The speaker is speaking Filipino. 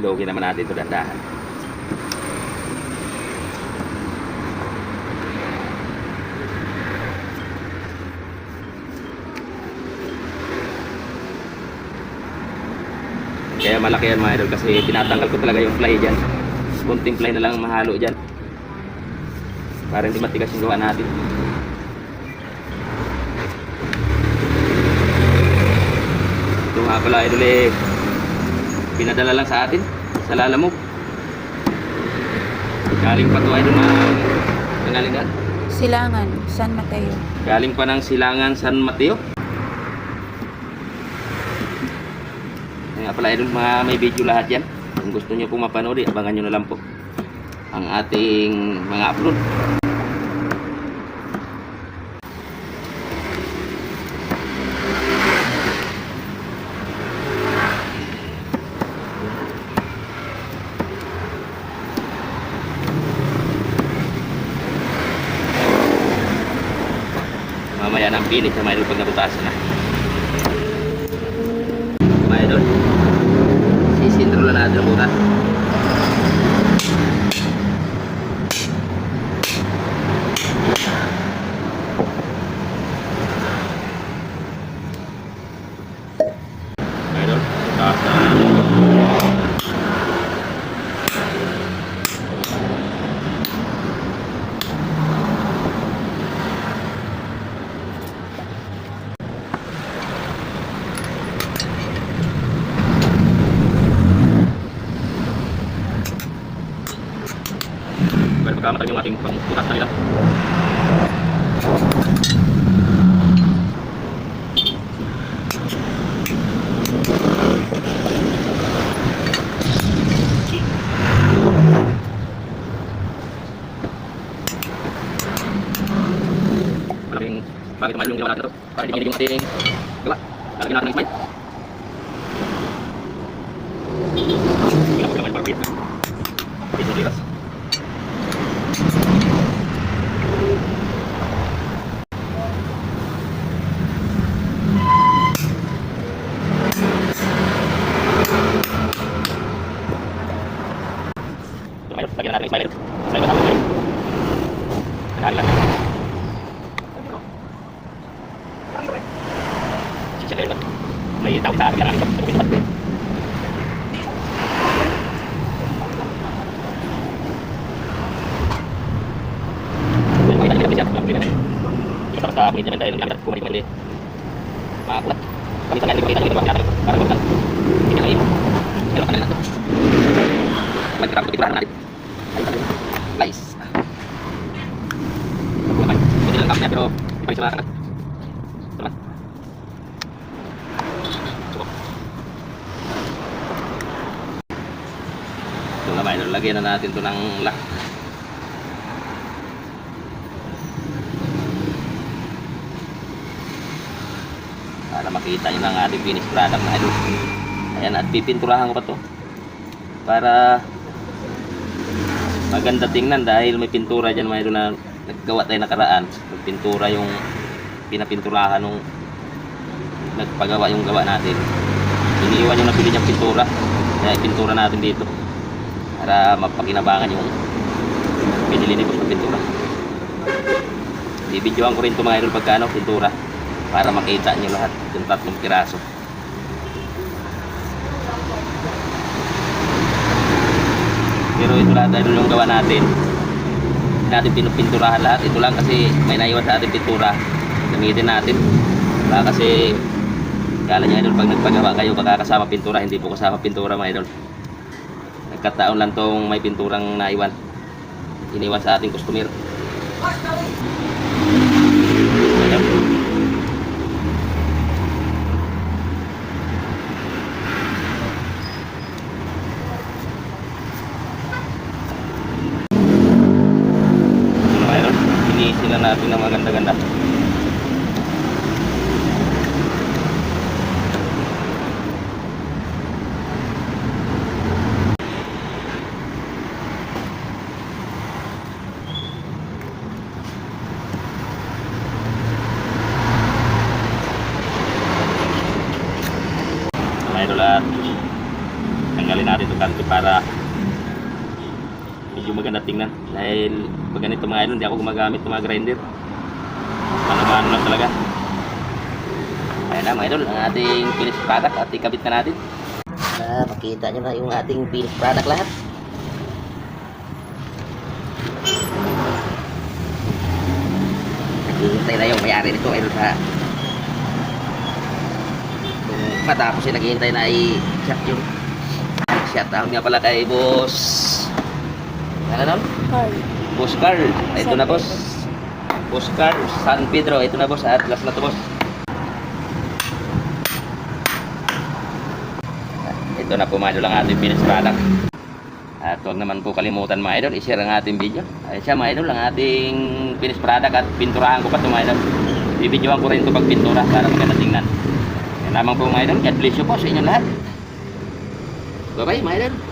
Bilogin naman natin ito dandahan. Kaya malaki yan mga idol kasi tinatanggal ko talaga yung fly dyan. Kunting fly na lang mahalo dyan para hindi matigas yung gawa natin. Ito nga pala idol pinadala lang sa atin sa Lalamove. Galing pa to idol galing na Silangan, San Mateo. galing pa ng Silangan, San Mateo. Nga pala idol, mga may video lahat yan. Kung gusto nyo pong mapanood, abangan nyo na lang po ang ating mga upload. Mamaya ng pilit sa mga idol pag nabutasan na. Mga idol, sisintro lang natin muna. Mga idol, taas na. Pagkamatag yung ating pangputas na nila. Malaking bakit naman yung ginawa natin ito para hindi yung ating gawa. Lalagyan natin ng smile. Hindi lang po naman parapit. Ito liras. Lagyan natin ng smile. Smile kasama tayo. Kanali lang. Sisya lang. May tawag sa akin lang. Sa pintuan. Makita nyo siya. Ito sa pinit naman tayo. Kung may makakulat. Kami sa kanil makita nyo ito. Para magkakal. Hindi na kayo. Pero kanil na ito. Magkakal ito. Iturahan natin. Nice. Hindi lang kami pero ipagsalakan na. Salamat. Ito naman, lagyan na natin ito ng lock. Para makita nyo ng ating finished product na idol. Ayan, at pipinturahan ko pa ito para maganda tingnan dahil may pintura dyan mga idol na naggawa tayo nakaraan. Pintura yung pinapinturahan nung nagpagawa yung gawa natin. Iniiwan yung nabili niyang pintura. Kaya ipintura natin dito para mapakinabangan yung pinili ni boss na pintura. Bibidyoan ko rin ito mga idol pagkano pintura para makita nyo lahat yung 3 piraso. Pero ito lahat idol yung gawa natin. Hindi natin pinupinturahan lahat. Ito lang kasi may naiwan sa ating pintura. Gamitin natin. Baka kasi kala nyo idol pag nagpagawa kayo baka kasama pintura. Hindi po kasama pintura mga idol. Nagkataon lang tong may pinturang naiwan. Iniwan sa ating customer. Ayan. Sila natin ng maganda-ganda. Mga idol at tanggalin natin itong kanto para mga idol, hindi ako gumagamit ng mga grinder. Mano-mano lang talaga. Ayan na mga idol, ang ating finished product at ikabit na natin. Makita nyo na yung ating finished product lahat. Naghihintay na yung mayari nito idol sa kung matapos ay naghihintay na i-shot yung shout out nga pala kay boss ano nun? Carl. Boss Carl. Ito na boss. Boss Carl San Pedro. Ito na boss. At last na to boss. Ito na po mga idol ang ating finished product. At huwag naman po kalimutan mga idol, i-share ang ating video. Ayun siya mga idol, ang ating finished product at pinturahan ko pa ito mga idol. Bibidyoan ko rin ito pag pintura para maganda tingnan. Yan lamang po mga idol. God bless you po sa inyo lahat. Bye bye mga idol.